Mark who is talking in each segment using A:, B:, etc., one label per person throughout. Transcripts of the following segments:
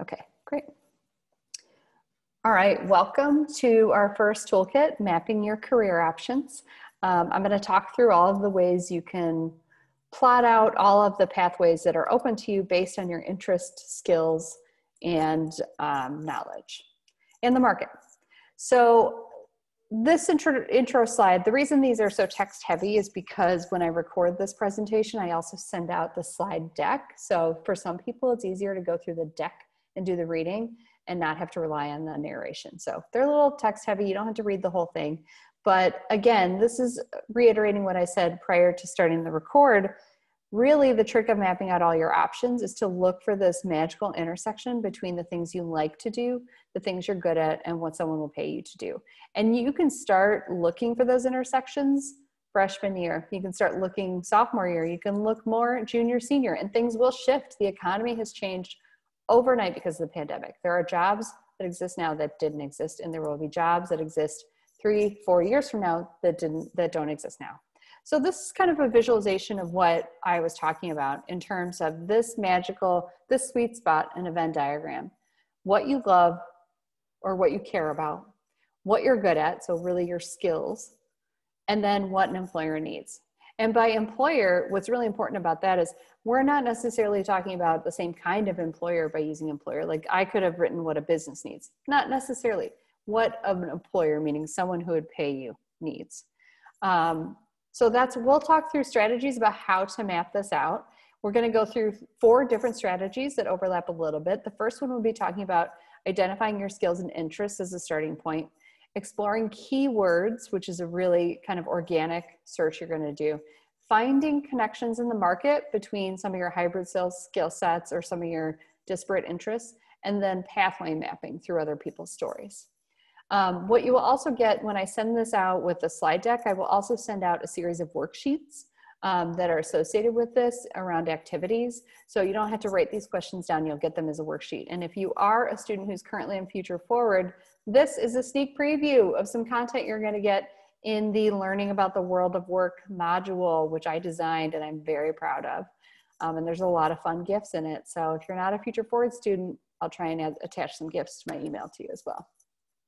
A: Okay, great. All right, welcome to our first toolkit, Mapping Your Career Options. I'm going to talk through all of the ways you can plot out all of the pathways that are open to you based on your interest, skills, and knowledge in the market. So this intro slide, the reason these are so text heavy is because when I record this presentation, I also send out the slide deck. So for some people, it's easier to go through the deck and do the reading and not have to rely on the narration. So they're a little text heavy. You don't have to read the whole thing. But again, this is reiterating what I said prior to starting the record. Really, the trick of mapping out all your options is to look for this magical intersection between the things you like to do, the things you're good at, and what someone will pay you to do. And you can start looking for those intersections freshman year. You can start looking sophomore year. You can look more junior, senior, and things will shift. The economy has changed overnight because of the pandemic. There are jobs that exist now that didn't exist, and there will be jobs that exist 3-4 years from now that don't exist now. So this is kind of a visualization of what I was talking about in terms of this sweet spot in a Venn diagram. What you love or what you care about, what you're good at, so really your skills, and then what an employer needs. And by employer, what's really important about that is we're not necessarily talking about the same kind of employer by using employer. Like I could have written what a business needs, not necessarily what an employer, meaning someone who would pay you, needs. So we'll talk through strategies about how to map this out. We're going to go through 4 different strategies that overlap a little bit. The first one will be talking about identifying your skills and interests as a starting point, exploring keywords, which is a really kind of organic search you're going to do, finding connections in the market between some of your hybrid sales skill sets or some of your disparate interests, and then pathway mapping through other people's stories. What you will also get when I send this out with the slide deck, I will also send out a series of worksheets that are associated with this around activities. So you don't have to write these questions down, you'll get them as a worksheet. And if you are a student who's currently in Future Forward, this is a sneak preview of some content you're gonna get in the Learning About the World of Work module, which I designed and I'm very proud of. And there's a lot of fun gifts in it. So if you're not a Future Forward student, I'll try and attach some gifts to my email to you as well.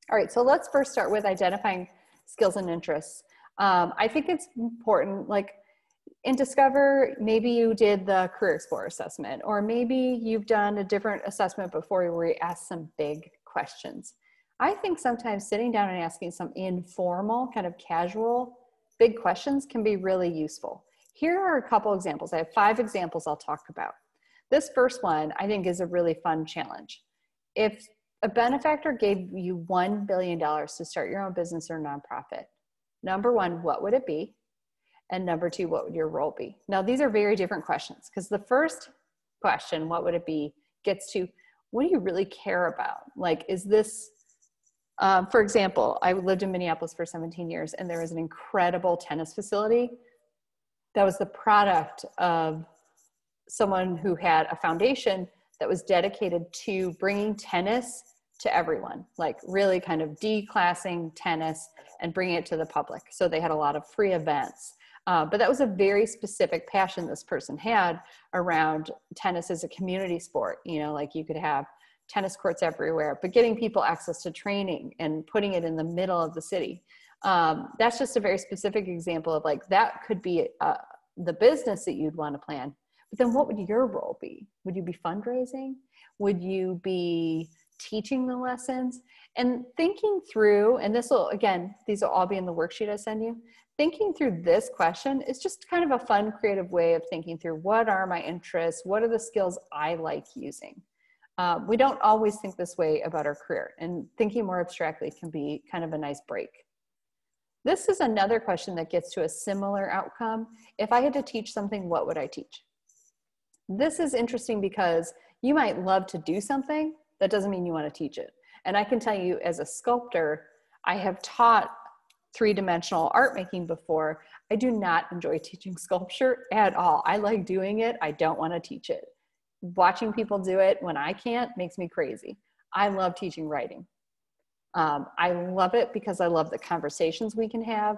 A: All right, so let's first start with identifying skills and interests. I think it's important, like in Discover, maybe you did the Career Explorer assessment, or maybe you've done a different assessment before where you ask some big questions. I think sometimes sitting down and asking some informal, kind of casual, big questions can be really useful. Here are a couple examples. I have 5 examples I'll talk about. This first one I think is a really fun challenge. If a benefactor gave you $1 billion to start your own business or nonprofit, number 1, what would it be? And number 2, what would your role be? Now, these are very different questions because the first question, what would it be, gets to what do you really care about? Like, is this, for example, I lived in Minneapolis for 17 years and there was an incredible tennis facility that was the product of someone who had a foundation that was dedicated to bringing tennis to everyone, like really kind of declassing tennis and bringing it to the public. So they had a lot of free events. But that was a very specific passion this person had around tennis as a community sport. You know, like you could have tennis courts everywhere, but getting people access to training and putting it in the middle of the city. That's just a very specific example of like, that could be the business that you'd want to plan. But then what would your role be? Would you be fundraising? Would you be teaching the lessons? And thinking through, and this will, again, these will all be in the worksheet I send you. Thinking through this question is just kind of a fun, creative way of thinking through what are my interests? What are the skills I like using? We don't always think this way about our career, and thinking more abstractly can be kind of a nice break. This is another question that gets to a similar outcome. If I had to teach something, what would I teach? This is interesting because you might love to do something, that doesn't mean you want to teach it. And I can tell you as a sculptor, I have taught 3-dimensional art making before. I do not enjoy teaching sculpture at all. I like doing it. I don't want to teach it. Watching people do it when I can't makes me crazy. I love teaching writing. I love it because I love the conversations we can have.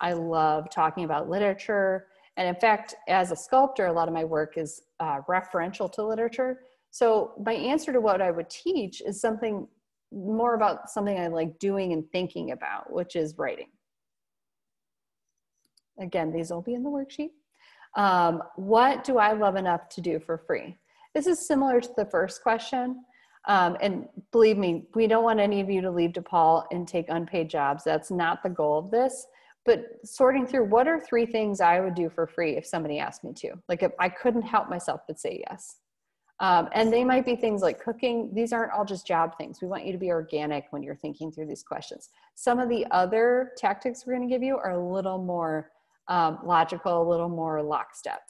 A: I love talking about literature. And in fact, as a sculptor, a lot of my work is referential to literature. So my answer to what I would teach is something more about something I like doing and thinking about, which is writing. Again, these will be in the worksheet. What do I love enough to do for free? This is similar to the first question. And believe me, we don't want any of you to leave DePaul and take unpaid jobs. That's not the goal of this. But sorting through, what are 3 things I would do for free if somebody asked me to? Like if I couldn't help myself but say yes. And they might be things like cooking. These aren't all just job things. We want you to be organic when you're thinking through these questions. Some of the other tactics we're going to give you are a little more logical, a little more lockstep.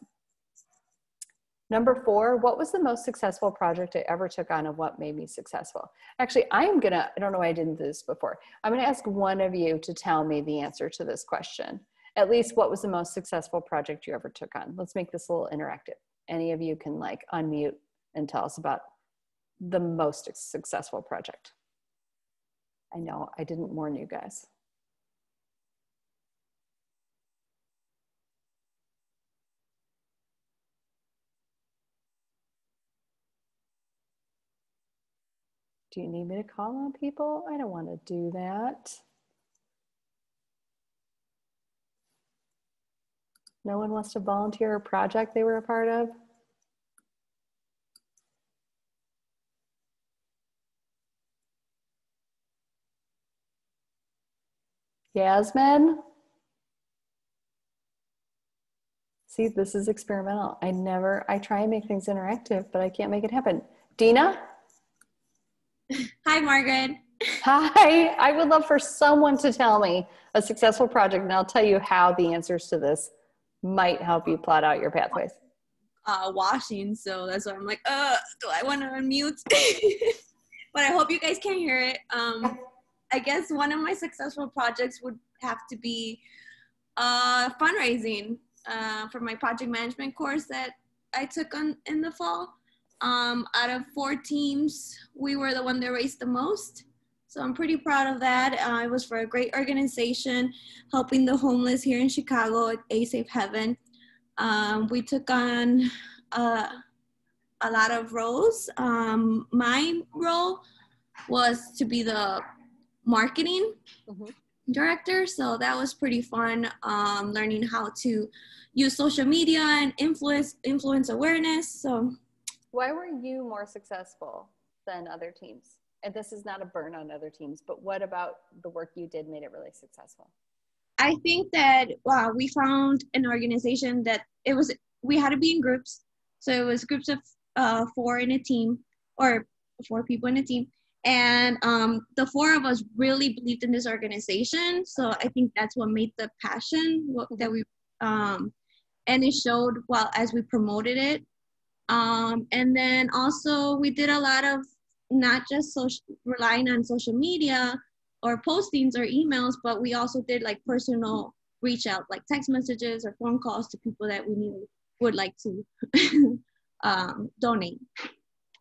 A: Number 4, what was the most successful project I ever took on and what made me successful? Actually, I don't know why I didn't do this before. I'm gonna ask one of you to tell me the answer to this question. At least what was the most successful project you ever took on? Let's make this a little interactive. Any of you can like unmute and tell us about the most successful project. I know, I didn't warn you guys. Do you need me to call on people? I don't want to do that. No one wants to volunteer a project they were a part of? Yasmin? See, this is experimental. I try and make things interactive, but I can't make it happen. Dina?
B: Hi, Margaret.
A: Hi, I would love for someone to tell me a successful project, and I'll tell you how the answers to this might help you plot out your pathways.
B: Washing, so that's why I'm like, do I want to unmute? But I hope you guys can hear it. I guess one of my successful projects would have to be fundraising for my project management course that I took on in the fall. Out of 4 teams, we were the one that raised the most. So I'm pretty proud of that. It was for a great organization helping the homeless here in Chicago at A Safe Heaven. We took on a lot of roles. My role was to be the marketing director. So that was pretty fun, learning how to use social media and influence awareness. So
A: why were you more successful than other teams? And this is not a burn on other teams, but what about the work you did made it really successful?
B: I think that we found an organization that we had to be in groups. So it was groups of 4 in a team, or 4 people in a team. And the 4 of us really believed in this organization. So I think that's what made the passion that we, and it showed as we promoted it. And then also we did a lot of not just relying on social media or postings or emails, but we also did like personal reach out, like text messages or phone calls to people that we knew would like to donate.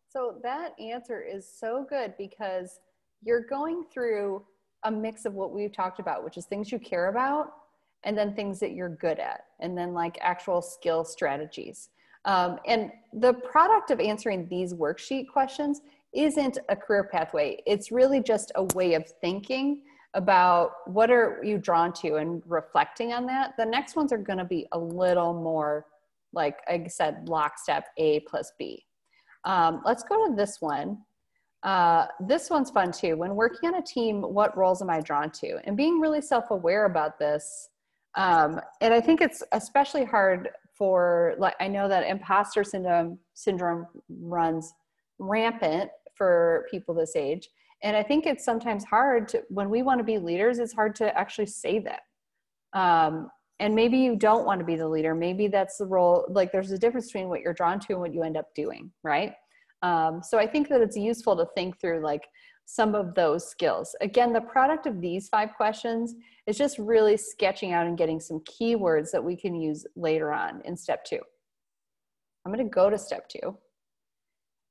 A: So that answer is so good because you're going through a mix of what we've talked about, which is things you care about and then things that you're good at, and then like actual skill strategies. And the product of answering these worksheet questions isn't a career pathway. It's really just a way of thinking about what are you drawn to and reflecting on that. The next ones are going to be a little more, like I said, lockstep A plus B. Let's go to this one. This one's fun too. When working on a team, what roles am I drawn to? And being really self-aware about this. And I think it's especially hard for, like, I know that imposter syndrome runs rampant for people this age. And I think it's sometimes hard to, when we want to be leaders, it's hard to actually say that. And maybe you don't want to be the leader. Maybe that's the role, like there's a difference between what you're drawn to and what you end up doing, right? So I think that it's useful to think through like some of those skills. Again, the product of these 5 questions is just really sketching out and getting some keywords that we can use later on in step 2. I'm going to go to step 2.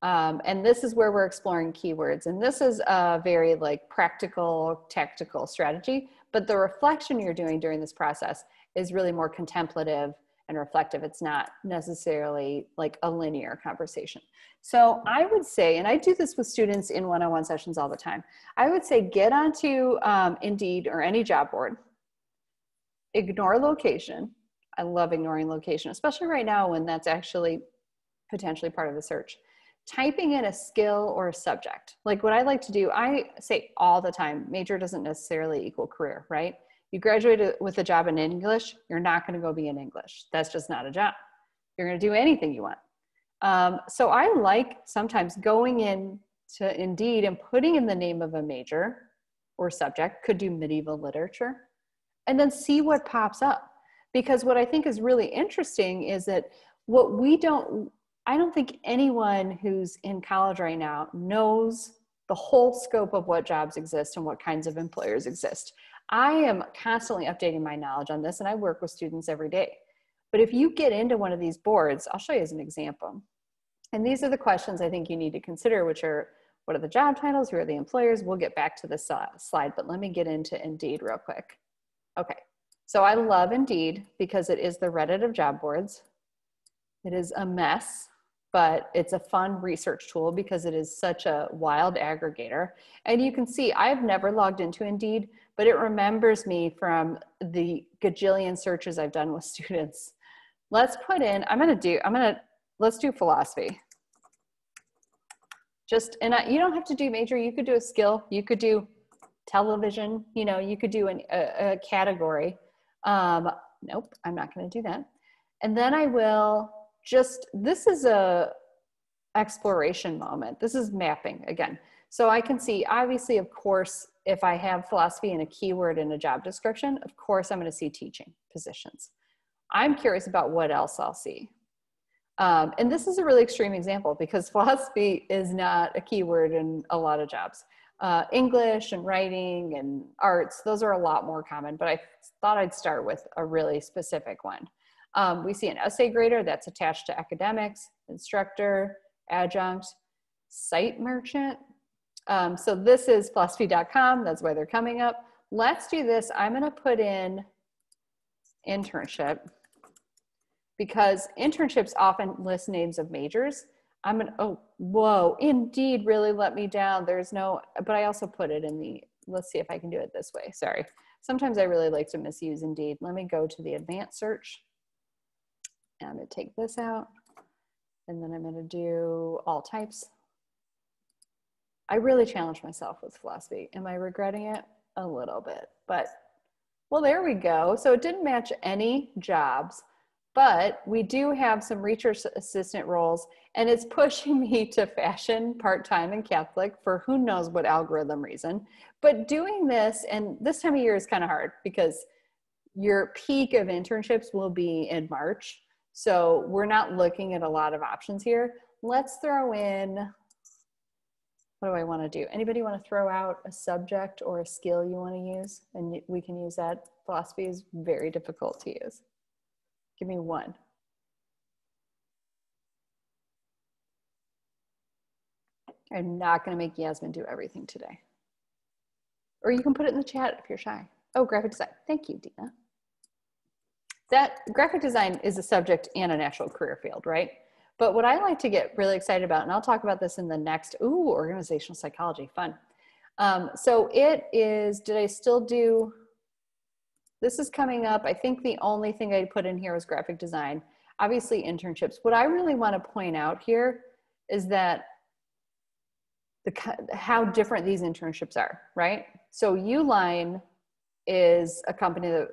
A: And this is where we're exploring keywords. And this is a very like practical, tactical strategy, but the reflection you're doing during this process is really more contemplative and reflective. It's not necessarily like a linear conversation. So I would say, and I do this with students in one-on-one sessions all the time, I would say get onto Indeed or any job board, ignore location. I love ignoring location, especially right now when that's actually potentially part of the search. Typing in a skill or a subject. Like what I like to do, I say all the time, major doesn't necessarily equal career, right? You graduated with a job in English, you're not going to go be in English. That's just not a job. You're going to do anything you want. So I like sometimes going in to Indeed and putting in the name of a major or subject, could do medieval literature, and then see what pops up. Because what I think is really interesting is that I don't think anyone who's in college right now knows the whole scope of what jobs exist and what kinds of employers exist. I am constantly updating my knowledge on this, and I work with students every day. But if you get into one of these boards, I'll show you as an example. And these are the questions I think you need to consider, which are, what are the job titles? Who are the employers? We'll get back to this slide, but let me get into Indeed real quick. Okay, so I love Indeed because it is the Reddit of job boards. It is a mess, but it's a fun research tool because it is such a wild aggregator. And you can see I've never logged into Indeed, but it remembers me from the gajillion searches I've done with students. Let's put in, let's do philosophy. You don't have to do major, you could do a skill, you could do television, you could do a category. Nope, I'm not gonna do that. And then I will this is a exploration moment. This is mapping again. So I can see, obviously, of course, if I have philosophy and a keyword in a job description, of course, I'm going to see teaching positions. I'm curious about what else I'll see. And this is a really extreme example because philosophy is not a keyword in a lot of jobs. English and writing and arts, those are a lot more common, but I thought I'd start with a really specific one. We see an essay grader that's attached to academics, instructor, adjunct, site merchant. So this is philosophy.com. That's why they're coming up. Let's do this. I'm going to put in internship because internships often list names of majors. Oh, whoa, Indeed really let me down. But I also put it in let's see if I can do it this way. Sorry. Sometimes I really like to misuse Indeed. Let me go to the advanced search. I'm going to take this out, and then I'm going to do all types. I really challenged myself with philosophy. Am I regretting it? A little bit, but well, there we go. So it didn't match any jobs, but we do have some research assistant roles, and it's pushing me to fashion, part-time, and Catholic for who knows what algorithm reason. But doing this, and this time of year is kind of hard because your peak of internships will be in March. So we're not looking at a lot of options here. Let's throw in, what do I want to do? Anybody want to throw out a subject or a skill you want to use? And we can use that. Philosophy is very difficult to use. Give me one. I'm not going to make Yasmin do everything today. Or you can put it in the chat if you're shy. Oh, graphic design. Thank you, Dina. That graphic design is a subject and a natural career field, right? But what I like to get really excited about, and I'll talk about this in the next, organizational psychology, fun. So it is, did I still do, this is coming up. I think the only thing I put in here was graphic design. Obviously internships. What I really want to point out here is that how different these internships are, right? So Uline is a company that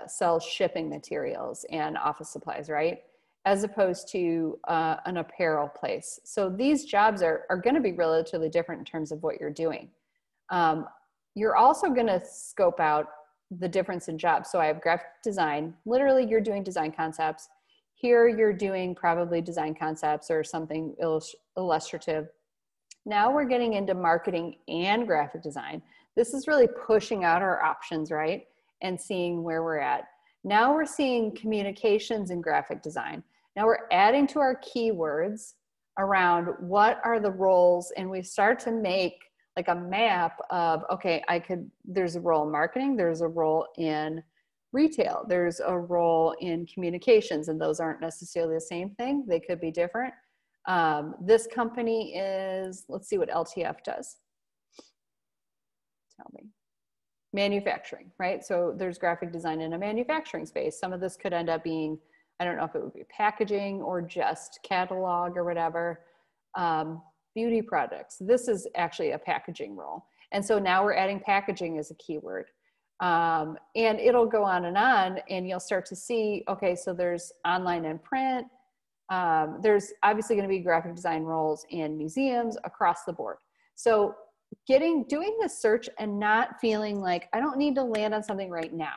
A: sells shipping materials and office supplies, right? As opposed to an apparel place. So these jobs are going to be relatively different in terms of what you're doing. You're also going to scope out the difference in jobs. So I have graphic design. Literally, you're doing design concepts. Here, you're doing probably design concepts or something illustrative. Now we're getting into marketing and graphic design. This is really pushing out our options, right? And seeing where we're at. Now we're seeing communications and graphic design. Now we're adding to our keywords around what are the roles, and we start to make like a map of, okay, there's a role in marketing, there's a role in retail. There's a role in communications, and those aren't necessarily the same thing. They could be different. This company is, let's see what LTF does. Tell me. Manufacturing, right? So there's graphic design in a manufacturing space. Some of this could end up being, I don't know if it would be packaging or just catalog or whatever. Beauty products. This is actually a packaging role. And so now we're adding packaging as a keyword. And it'll go on, and you'll start to see, okay, so there's online and print. There's obviously going to be graphic design roles in museums across the board. So doing this search and not feeling like I don't need to land on something right now.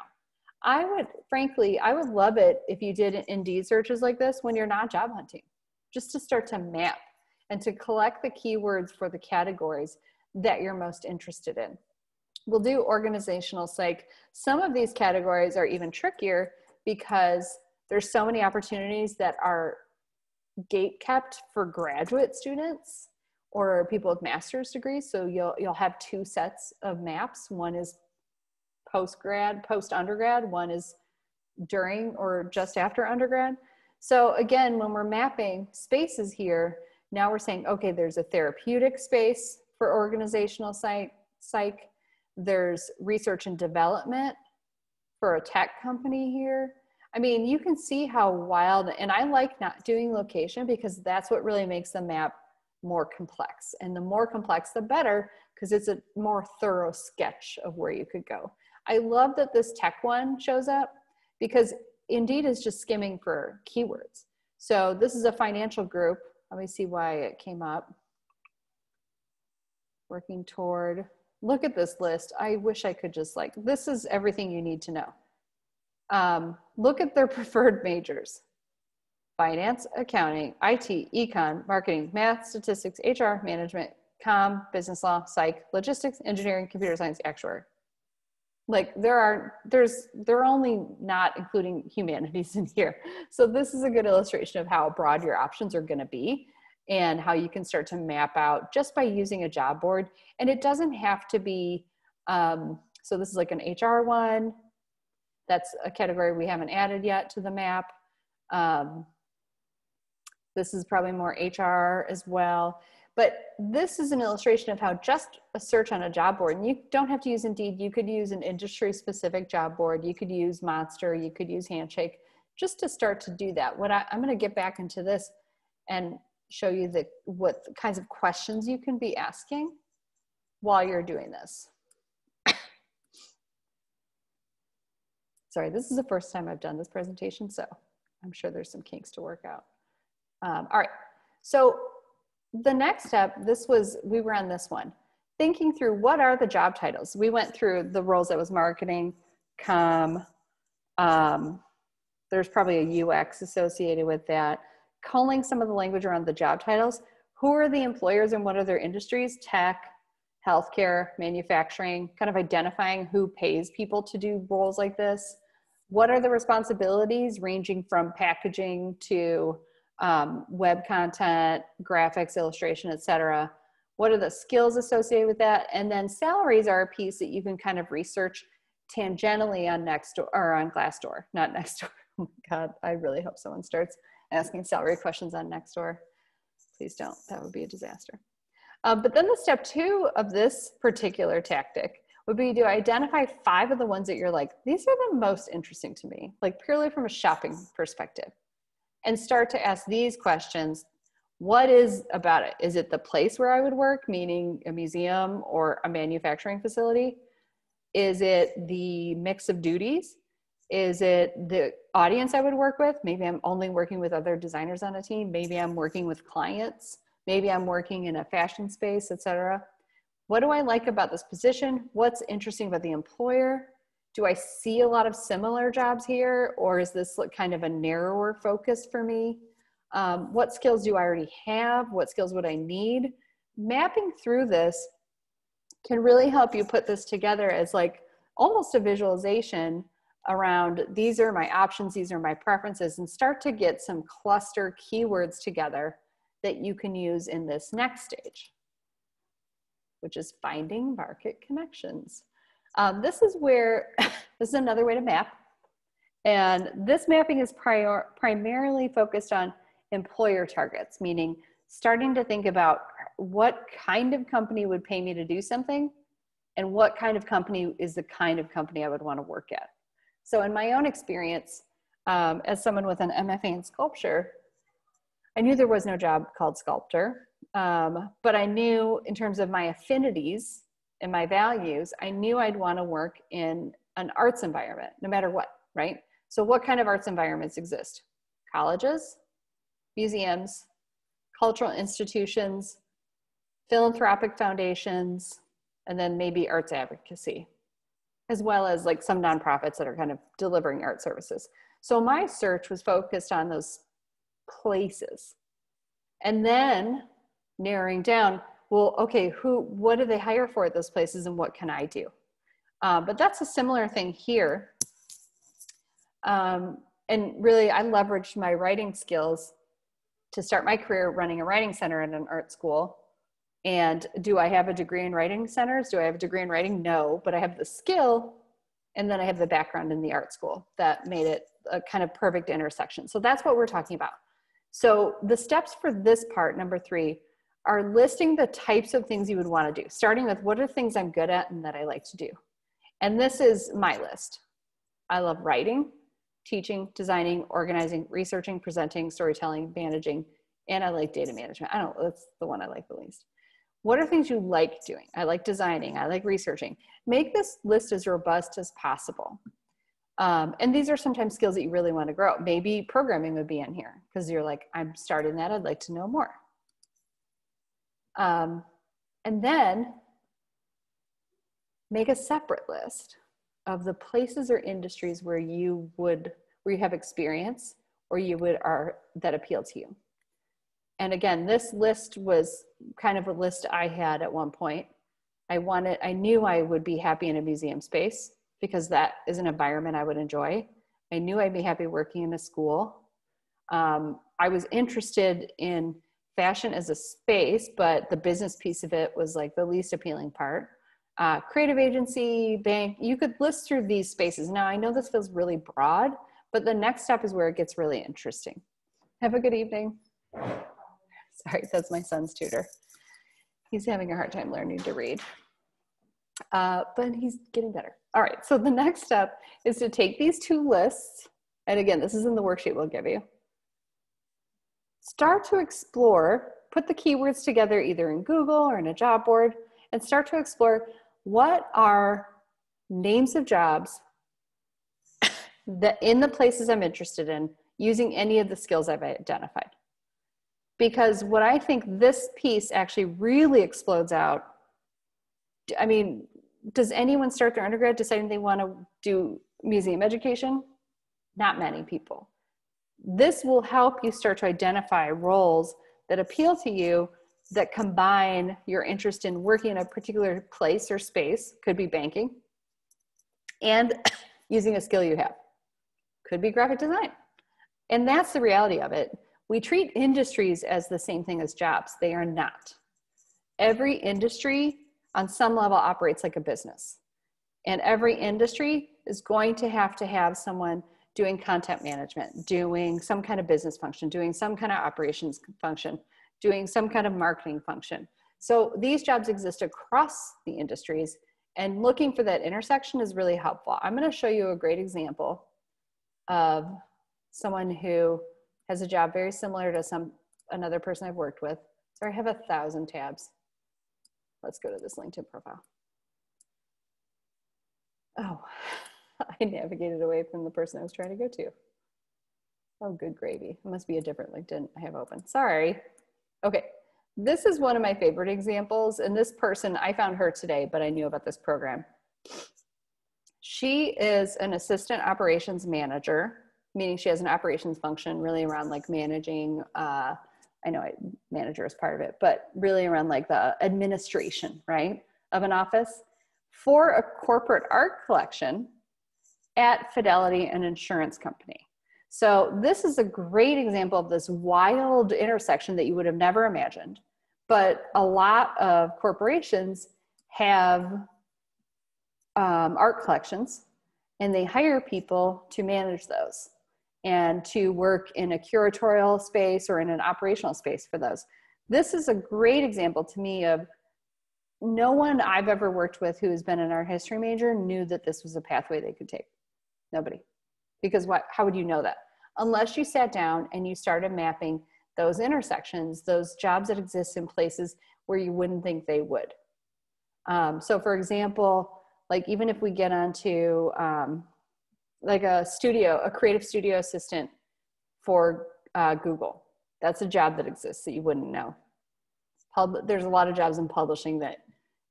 A: I would love it if you did Indeed searches like this when you're not job hunting, just to start to map and to collect the keywords for the categories that you're most interested in. We'll do organizational psych. Some of these categories are even trickier because there's so many opportunities that are gate kept for graduate students or people with master's degrees. So you'll have two sets of maps. One is post-undergrad, one is during or just after undergrad. So again, when we're mapping spaces here, now we're saying, okay, there's a therapeutic space for organizational psych. There's research and development for a tech company here. I mean, you can see how wild, and I like not doing location because that's what really makes the map more complex. And the more complex, the better, because it's a more thorough sketch of where you could go. I love that this tech one shows up because Indeed is just skimming for keywords. So this is a financial group. Let me see why it came up. Working toward, look at this list. I wish I could just this is everything you need to know. Look at their preferred majors. Finance, accounting, IT, econ, marketing, math, statistics, HR, management, comm, business law, psych, logistics, engineering, computer science, actuary. They're only not including humanities in here. So this is a good illustration of how broad your options are going to be and how you can start to map out just by using a job board. And it doesn't have to be, so this is like an HR one. That's a category we haven't added yet to the map. This is probably more HR as well. But this is an illustration of how just a search on a job board, and you don't have to use Indeed, you could use an industry-specific job board, you could use Monster, you could use Handshake, just to start to do that. I'm gonna get back into this and show you what kinds of questions you can be asking while you're doing this. Sorry, this is the first time I've done this presentation, so I'm sure there's some kinks to work out. All right, so the next step, we were on this one, thinking through what are the job titles. We went through the roles that was marketing, comm, there's probably a UX associated with that, culling some of the language around the job titles. Who are the employers and what are their industries? Tech, healthcare, manufacturing, kind of identifying who pays people to do roles like this. What are the responsibilities ranging from packaging to web content, graphics, illustration, etc. What are the skills associated with that? And then salaries are a piece that you can kind of research tangentially on Nextdoor, or on Glassdoor, not Nextdoor. Oh my God, I really hope someone starts asking salary questions on Nextdoor. Please don't, that would be a disaster. But then the step 2 of this particular tactic would be to identify 5 of the ones that you're like, these are the most interesting to me, like purely from a shopping perspective. And start to ask these questions. What is about it? Is it the place where I would work, meaning a museum or a manufacturing facility? Is it the mix of duties? Is it the audience I would work with? Maybe I'm only working with other designers on a team. Maybe I'm working with clients. Maybe I'm working in a fashion space, etc. What do I like about this position? What's interesting about the employer? Do I see a lot of similar jobs here, or is this kind of a narrower focus for me? What skills do I already have? What skills would I need? Mapping through this can really help you put this together as like almost a visualization around these are my options, these are my preferences, and start to get some cluster keywords together that you can use in this next stage, which is finding market connections. This is another way to map. And this mapping is primarily focused on employer targets, meaning starting to think about what kind of company would pay me to do something and what kind of company is the kind of company I would want to work at. So in my own experience, as someone with an MFA in sculpture, I knew there was no job called sculptor, but I knew in terms of my affinities and my values, I knew I'd want to work in an arts environment, no matter what, right? So what kind of arts environments exist? Colleges, museums, cultural institutions, philanthropic foundations, and then maybe arts advocacy, as well as like some nonprofits that are kind of delivering art services. So my search was focused on those places. And then narrowing down, well, okay, what do they hire for at those places and what can I do? But that's a similar thing here. And really, I leveraged my writing skills to start my career running a writing center at an art school. And do I have a degree in writing centers? Do I have a degree in writing? No, but I have the skill, and then I have the background in the art school that made it a kind of perfect intersection. So that's what we're talking about. So the steps for this part, number 3, are listing the types of things you would want to do, starting with what are things I'm good at and that I like to do. And this is my list. I love writing, teaching, designing, organizing, researching, presenting, storytelling, managing, and I like data management. That's the one I like the least. What are things you like doing? I like designing, I like researching. Make this list as robust as possible. And these are sometimes skills that you really want to grow. Maybe programming would be in here because you're like, I'm starting that, I'd like to know more. And then make a separate list of the places or industries where you have experience or that appeal to you. And again, this list was kind of a list I had at one point. I knew I would be happy in a museum space because that is an environment I would enjoy. I knew I'd be happy working in a school. I was interested in fashion as a space, but the business piece of it was like the least appealing part. Creative agency, bank, you could list through these spaces. Now, I know this feels really broad, but the next step is where it gets really interesting. Have a good evening. Sorry, that's my son's tutor. He's having a hard time learning to read, but he's getting better. All right, so the next step is to take these 2 lists, and again, this is in the worksheet we'll give you. Start to explore, put the keywords together either in Google or in a job board, and start to explore what are names of jobs that in the places I'm interested in using any of the skills I've identified. Because what I think this piece actually really explodes out, I mean, does anyone start their undergrad deciding they want to do museum education? Not many people. This will help you start to identify roles that appeal to you that combine your interest in working in a particular place or space, could be banking, and using a skill you have. Could be graphic design. And that's the reality of it. We treat industries as the same thing as jobs. They are not. Every industry on some level operates like a business. And every industry is going to have someone doing content management, doing some kind of business function, doing some kind of operations function, doing some kind of marketing function. So these jobs exist across the industries, and looking for that intersection is really helpful. I'm going to show you a great example of someone who has a job very similar to another person I've worked with. Sorry, I have 1,000 tabs. Let's go to this LinkedIn profile. Oh, I navigated away from the person I was trying to go to. Oh, good gravy. It must be a different LinkedIn I have open. Sorry. Okay, this is one of my favorite examples. And this person, I found her today, but I knew about this program. She is an assistant operations manager, meaning she has an operations function really around like managing, I know manager is part of it, but really around like the administration, right, of an office for a corporate art collection at Fidelity, an insurance company. So this is a great example of this wild intersection that you would have never imagined. But a lot of corporations have art collections, and they hire people to manage those and to work in a curatorial space or in an operational space for those. This is a great example to me of no one I've ever worked with who has been an art history major knew that this was a pathway they could take. Nobody. Because how would you know that? Unless you sat down and you started mapping those intersections, those jobs that exist in places where you wouldn't think they would. So for example, like even if we get onto like a creative studio assistant for Google, that's a job that exists that you wouldn't know. There's a lot of jobs in publishing that,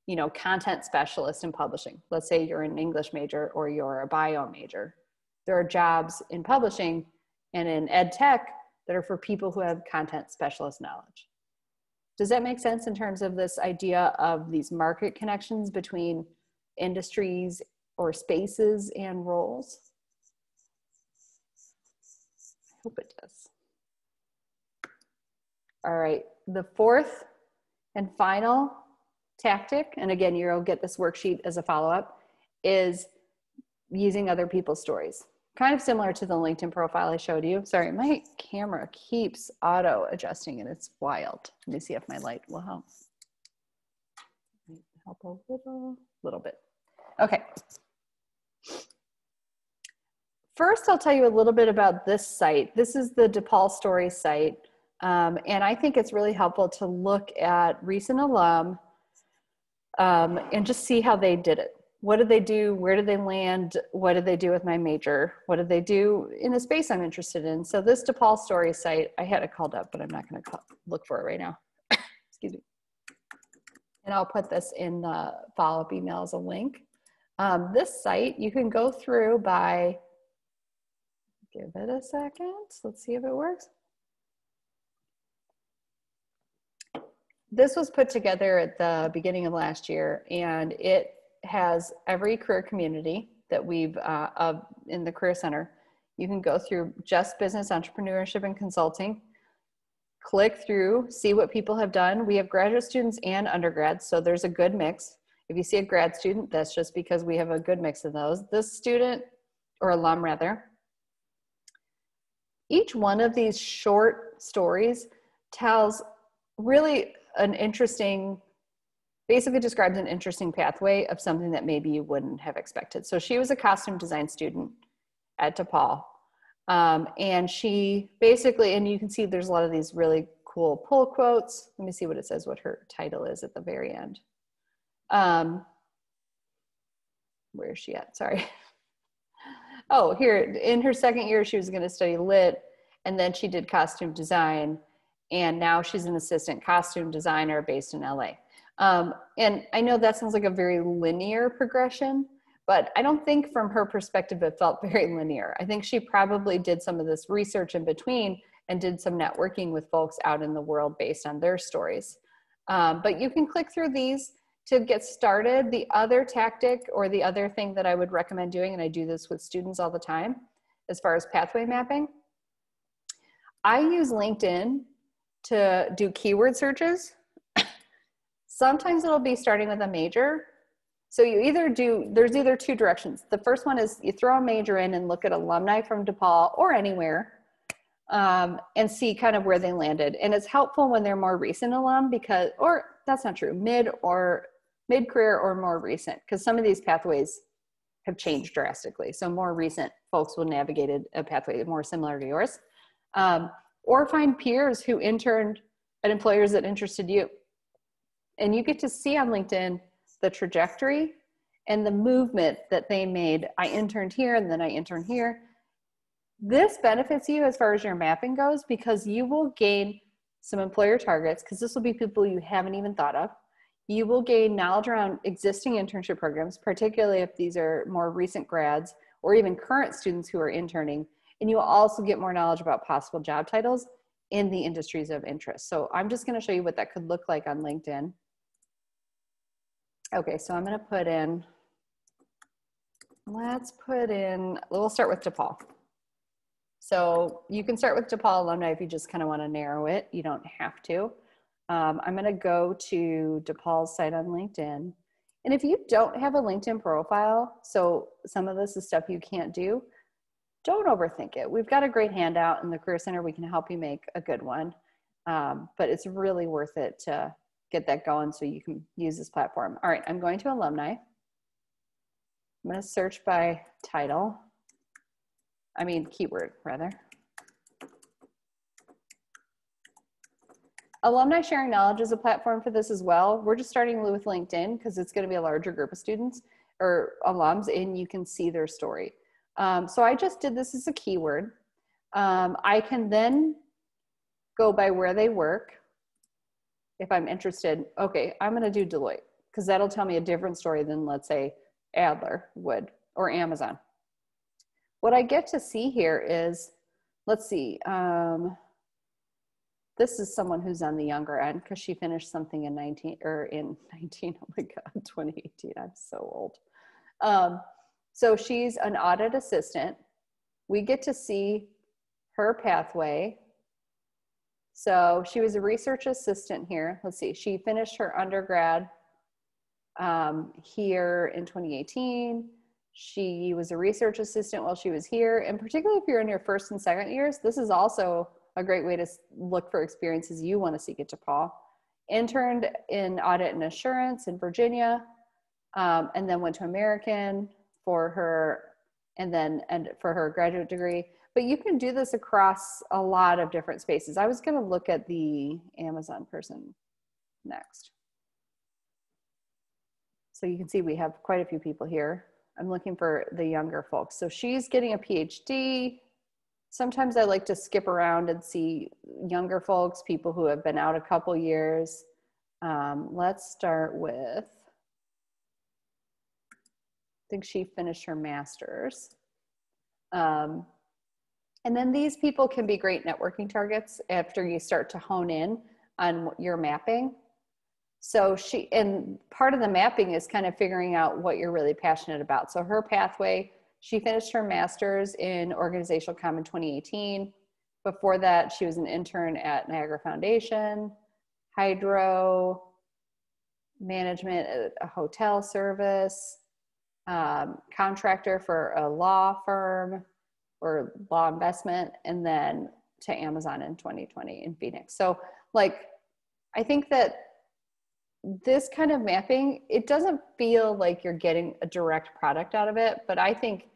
A: you know, content specialist in publishing. Let's say you're an English major or you're a bio major. There are jobs in publishing and in ed tech that are for people who have content specialist knowledge. Does that make sense in terms of this idea of these market connections between industries or spaces and roles? I hope it does. All right, the fourth and final tactic, and again, you'll get this worksheet as a follow-up, is using other people's stories. Kind of similar to the LinkedIn profile I showed you. Sorry, my camera keeps auto adjusting and it's wild. Let me see if my light will help. Help a little bit. Okay. First, I'll tell you a little bit about this site. This is the DePaul Stories site. And I think it's really helpful to look at recent alum and just see how they did it. What did they do? Where did they land? What did they do with my major? What did they do in the space I'm interested in? So this DePaul Stories site, I had it called up, but I'm not going to look for it right now. Excuse me. And I'll put this in the follow-up email as a link. This site, you can go through by, give it a second. Let's see if it works. This was put together at the beginning of last year, and it has every career community that we've in the Career Center. You can go through just business, entrepreneurship, and consulting. Click through, see what people have done. We have graduate students and undergrads, so there's a good mix. If you see a grad student, that's just because we have a good mix of those. This student, or alum rather, each one of these short stories tells really an interesting, basically describes an interesting pathway of something that maybe you wouldn't have expected. So she was a costume design student at DePaul. And she basically, and you can see there's a lot of these really cool pull quotes. Let me see what it says, what her title is at the very end. Where is she at? Sorry. Oh, here, in her second year, she was going to study lit, and then she did costume design. And now she's an assistant costume designer based in LA. And I know that sounds like a very linear progression, but I don't think from her perspective it felt very linear. I think she probably did some of this research in between and did some networking with folks out in the world based on their stories. But you can click through these to get started. The other tactic or the other thing that I would recommend doing, and I do this with students all the time, as far as pathway mapping, I use LinkedIn to do keyword searches. Sometimes it'll be starting with a major. So you there's either two directions. The first one is you throw a major in and look at alumni from DePaul or anywhere and see kind of where they landed. And it's helpful when they're more recent alum because, or that's not true, mid-career or more recent, because some of these pathways have changed drastically. So more recent folks will navigate a pathway more similar to yours. Or find peers who interned at employers that interested you. And you get to see on LinkedIn the trajectory and the movement that they made. I interned here and then I interned here. This benefits you as far as your mapping goes because you will gain some employer targets because this will be people you haven't even thought of. You will gain knowledge around existing internship programs, particularly if these are more recent grads or even current students who are interning. And you will also get more knowledge about possible job titles in the industries of interest. So I'm just going to show you what that could look like on LinkedIn. Okay, so I'm going to put in, we'll start with DePaul. So you can start with DePaul alumni if you just kind of want to narrow it. You don't have to. I'm going to go to DePaul's site on LinkedIn. And if you don't have a LinkedIn profile, so some of this is stuff you can't do, don't overthink it. We've got a great handout in the Career Center. We can help you make a good one. But it's really worth it to get that going so you can use this platform. All right, I'm going to alumni. I'm going to search by title. Keyword rather. Alumni Sharing Knowledge is a platform for this as well. We're just starting with LinkedIn because it's going to be a larger group of students or alums, and you can see their story. So I just did this as a keyword. I can then go by where they work. If I'm interested, okay, I'm going to do Deloitte because that'll tell me a different story than, let's say, Adler would or Amazon. What I get to see here is, let's see, this is someone who's on the younger end because she finished something in 2018. I'm so old. So she's an audit assistant. We get to see her pathway. So she was a research assistant here. Let's see, she finished her undergrad here in 2018. She was a research assistant while she was here. And particularly if you're in your first and second years, this is also a great way to look for experiences you want to seek at DePaul. Interned in audit and assurance in Virginia, and then went to American for her, and for her graduate degree. But you can do this across a lot of different spaces. I was going to look at the Amazon person next. So you can see we have quite a few people here. I'm looking for the younger folks. So she's getting a PhD. Sometimes I like to skip around and see younger folks, people who have been out a couple years. Let's start with, I think she finished her master's. And then these people can be great networking targets after you start to hone in on your mapping. So and part of the mapping is kind of figuring out what you're really passionate about. So her pathway, she finished her master's in organizational comm in 2018. Before that, she was an intern at Niagara Foundation, hydro management at a hotel service, contractor for a law firm or law investment, and then to Amazon in 2020 in Phoenix. So I think that this kind of mapping, it doesn't feel like you're getting a direct product out of it, but I think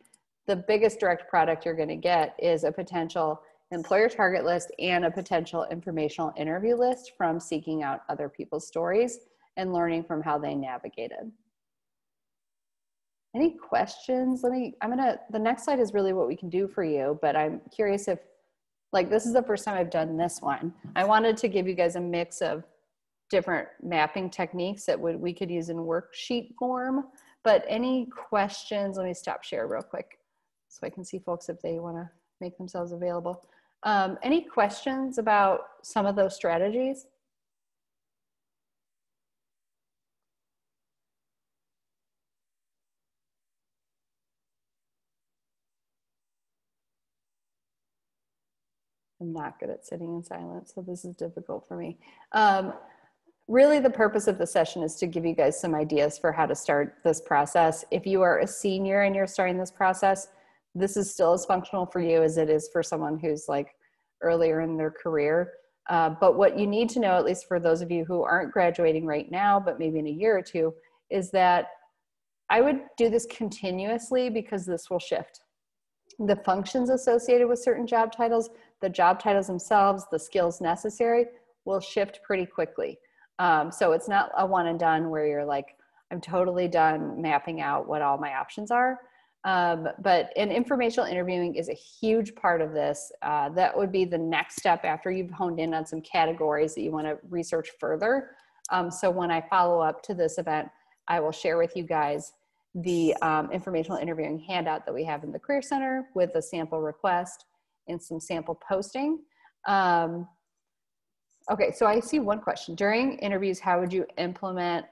A: the biggest direct product you're going to get is a potential employer target list and a potential informational interview list from seeking out other people's stories and learning from how they navigated. Any questions? The next slide is really what we can do for you, but I'm curious if, this is the first time I've done this one. I wanted to give you guys a mix of different mapping techniques that we could use in worksheet form, but any questions? Let me stop share real quick so I can see folks if they want to make themselves available. Any questions about some of those strategies? I'm not good at sitting in silence, so this is difficult for me. Really, the purpose of the session is to give you guys some ideas for how to start this process. If you are a senior and you're starting this process, this is still as functional for you as it is for someone who's earlier in their career. But what you need to know, at least for those of you who aren't graduating right now, but maybe in a year or two, is that I would do this continuously because this will shift. The functions associated with certain job titles, the job titles themselves, the skills necessary will shift pretty quickly. So it's not a one and done where you're I'm totally done mapping out what all my options are. But informational interviewing is a huge part of this. That would be the next step after you've honed in on some categories that you want to research further. So when I follow up to this event, I will share with you guys the informational interviewing handout that we have in the Career Center with a sample request and some sample posting. Okay, so I see one question. During interviews, how would you implement,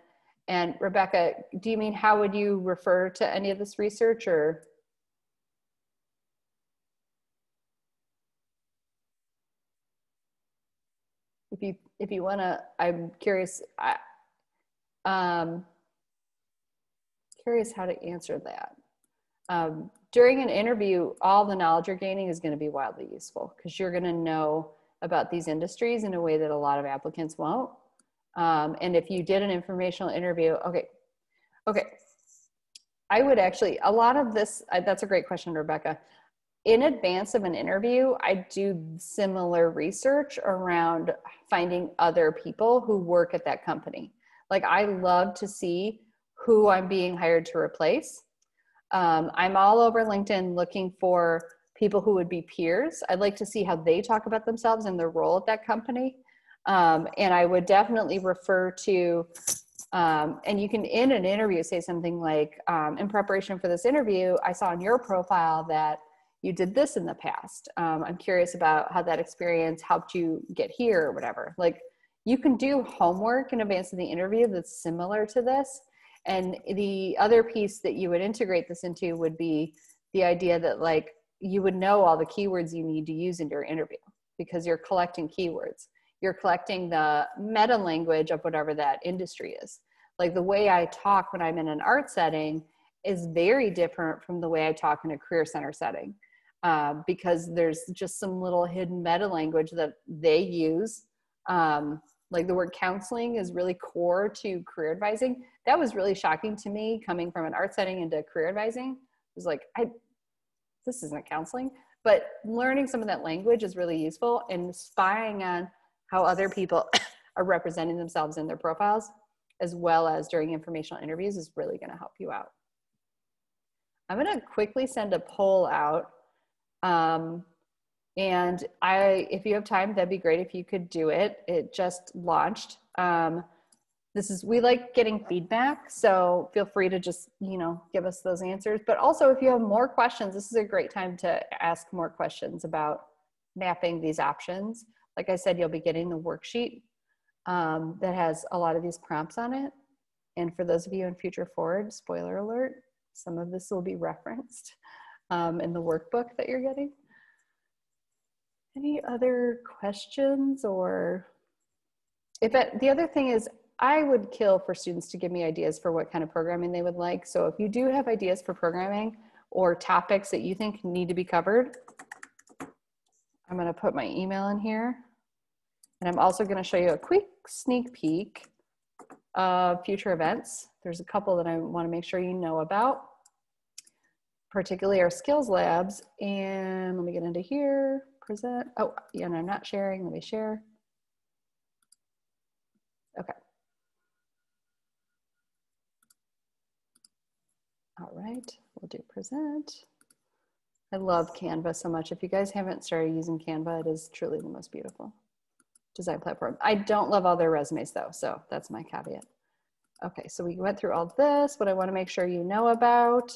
A: and Rebecca, do you mean how would you refer to any of this research, or? If you wanna, I'm curious, curious how to answer that. During an interview, all the knowledge you're gaining is going to be wildly useful because you're going to know about these industries in a way that a lot of applicants won't. And if you did an informational interview, okay. I would actually, a lot of this, that's a great question, Rebecca. In advance of an interview, I do similar research around finding other people who work at that company. Like, I love to see who I'm being hired to replace. I'm all over LinkedIn looking for people who would be peers. I'd like to see how they talk about themselves and their role at that company. And I would definitely refer to, and you can, in an interview, say something like, in preparation for this interview, I saw on your profile that you did this in the past. I'm curious about how that experience helped you get here or whatever. Like, you can do homework in advance of the interview that's similar to this. And the other piece that you would integrate this into would be the idea that, like, you would know all the keywords you need to use in your interview because you're collecting keywords. You're collecting the meta language of whatever that industry is. Like, the way I talk when I'm in an art setting is very different from the way I talk in a career center setting, because there's just some little hidden meta language that they use. Like, the word counseling is really core to career advising. That was really shocking to me coming from an art setting into career advising. It was like, this isn't counseling, but learning some of that language is really useful, and spying on how other people are representing themselves in their profiles, as well as during informational interviews, is really going to help you out. I'm going to quickly send a poll out. And if you have time, that'd be great if you could do it. It just launched. We like getting feedback, so feel free to just, give us those answers. But also, if you have more questions, this is a great time to ask more questions about mapping these options. Like I said, you'll be getting the worksheet that has a lot of these prompts on it. And for those of you in Future Forward, spoiler alert, some of this will be referenced in the workbook that you're getting. Any other questions? Or the other thing is, I would kill for students to give me ideas for what kind of programming they would like. So if you do have ideas for programming or topics that you think need to be covered, I'm going to put my email in here. And I'm also going to show you a quick sneak peek of future events. There's a couple that I want to make sure you know about, particularly our skills labs. And let me get into here. Present. Oh, yeah, and I'm not sharing. Let me share. Okay. All right, we'll do present. I love Canva so much. If you guys haven't started using Canva, it is truly the most beautiful design platform. I don't love all their resumes though, so that's my caveat. Okay, so we went through all this. What I want to make sure you know about.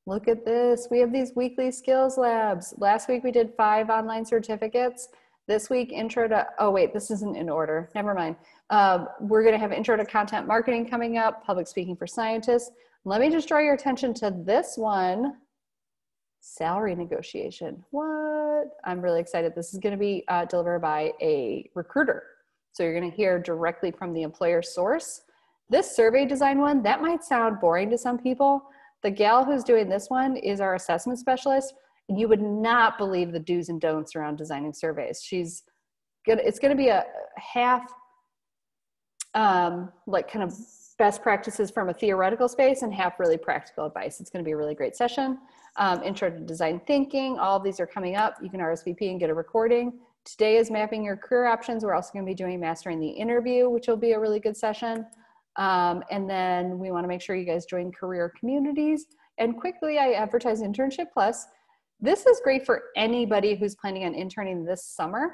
A: Look at this. We have these weekly skills labs. Last week we did 5 online certificates. This week, intro to, oh wait, this isn't in order. Never mind. We're going to have intro to content marketing coming up, public speaking for scientists. Let me just draw your attention to this one, salary negotiation. What? I'm really excited. This is going to be delivered by a recruiter. So you're going to hear directly from the employer source. This survey design one, that might sound boring to some people. The gal who's doing this one is our assessment specialist. And you would not believe the do's and don'ts around designing surveys. She's good. It's going to be a half, like kind of best practices from a theoretical space and half really practical advice. It's going to be a really great session. Intro to design thinking. All of these are coming up. You can RSVP and get a recording. Today is mapping your career options. We're also going to be doing mastering the interview, which will be a really good session. And then we want to make sure you guys join career communities. And quickly, I advertise Internship Plus. This is great for anybody who's planning on interning this summer.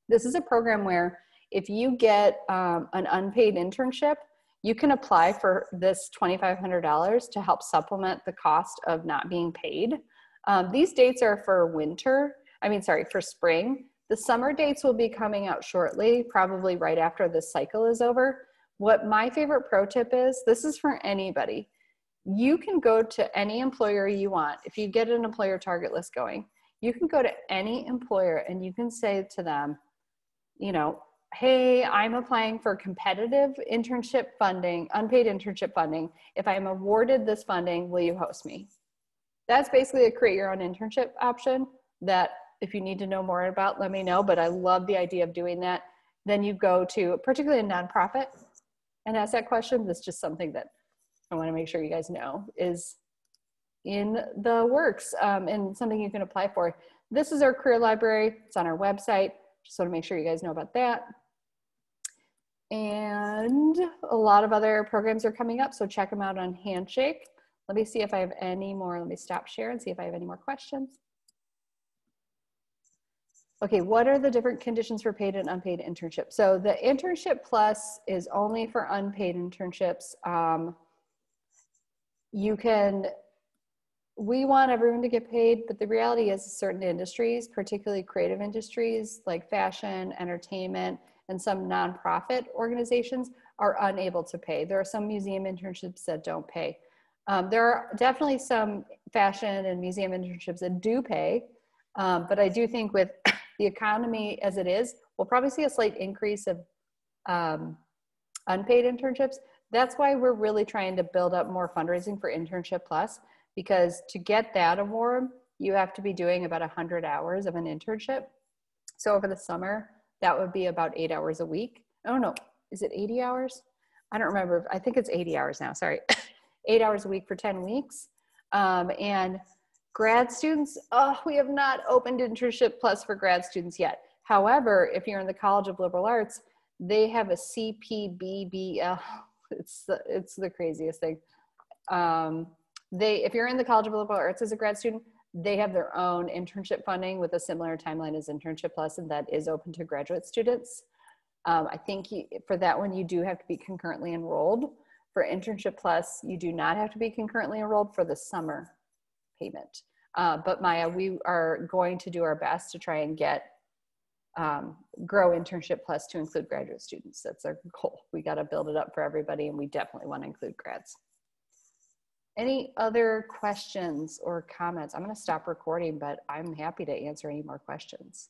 A: This is a program where if you get an unpaid internship, you can apply for this $2,500 to help supplement the cost of not being paid. These dates are for for spring. The summer dates will be coming out shortly, probably right after this cycle is over. What my favorite pro tip is, this is for anybody. You can go to any employer you want. If you get an employer target list going, you can go to any employer and you can say to them, hey, I'm applying for competitive internship funding, unpaid internship funding. If I'm awarded this funding, will you host me? That's basically a create your own internship option that if you need to know more about, let me know. But I love the idea of doing that. Then you go to particularly a nonprofit and ask that question. That's just something that I want to make sure you guys know is in the works and something you can apply for. This is our career library. It's on our website. Just want to make sure you guys know about that. And a lot of other programs are coming up, so check them out on Handshake. Let me see if I have any more. Let me stop share and see if I have any more questions. Okay, what are the different conditions for paid and unpaid internships? So the Internship Plus is only for unpaid internships. We want everyone to get paid, but the reality is certain industries, particularly creative industries like fashion, entertainment, and some nonprofit organizations are unable to pay. There are some museum internships that don't pay. There are definitely some fashion and museum internships that do pay, but I do think with the economy as it is, we'll probably see a slight increase of unpaid internships. That's why we're really trying to build up more fundraising for Internship Plus, because to get that award, you have to be doing about 100 hours of an internship. So over the summer, that would be about 8 hours a week. Oh no, is it 80 hours? I don't remember. I think it's 80 hours now, sorry. 8 hours a week for 10 weeks. And grad students, we have not opened Internship Plus for grad students yet. However, if you're in the College of Liberal Arts, they have a CPBBL. It's the craziest thing. If you're in the College of Liberal Arts as a grad student, they have their own internship funding with a similar timeline as Internship Plus, and that is open to graduate students. I think for that one, you do have to be concurrently enrolled. For Internship Plus, you do not have to be concurrently enrolled for the summer payment. But Maya, we are going to do our best to try and grow Internship Plus to include graduate students. That's our goal. We got to build it up for everybody, and we definitely want to include grads. Any other questions or comments? I'm going to stop recording, but I'm happy to answer any more questions.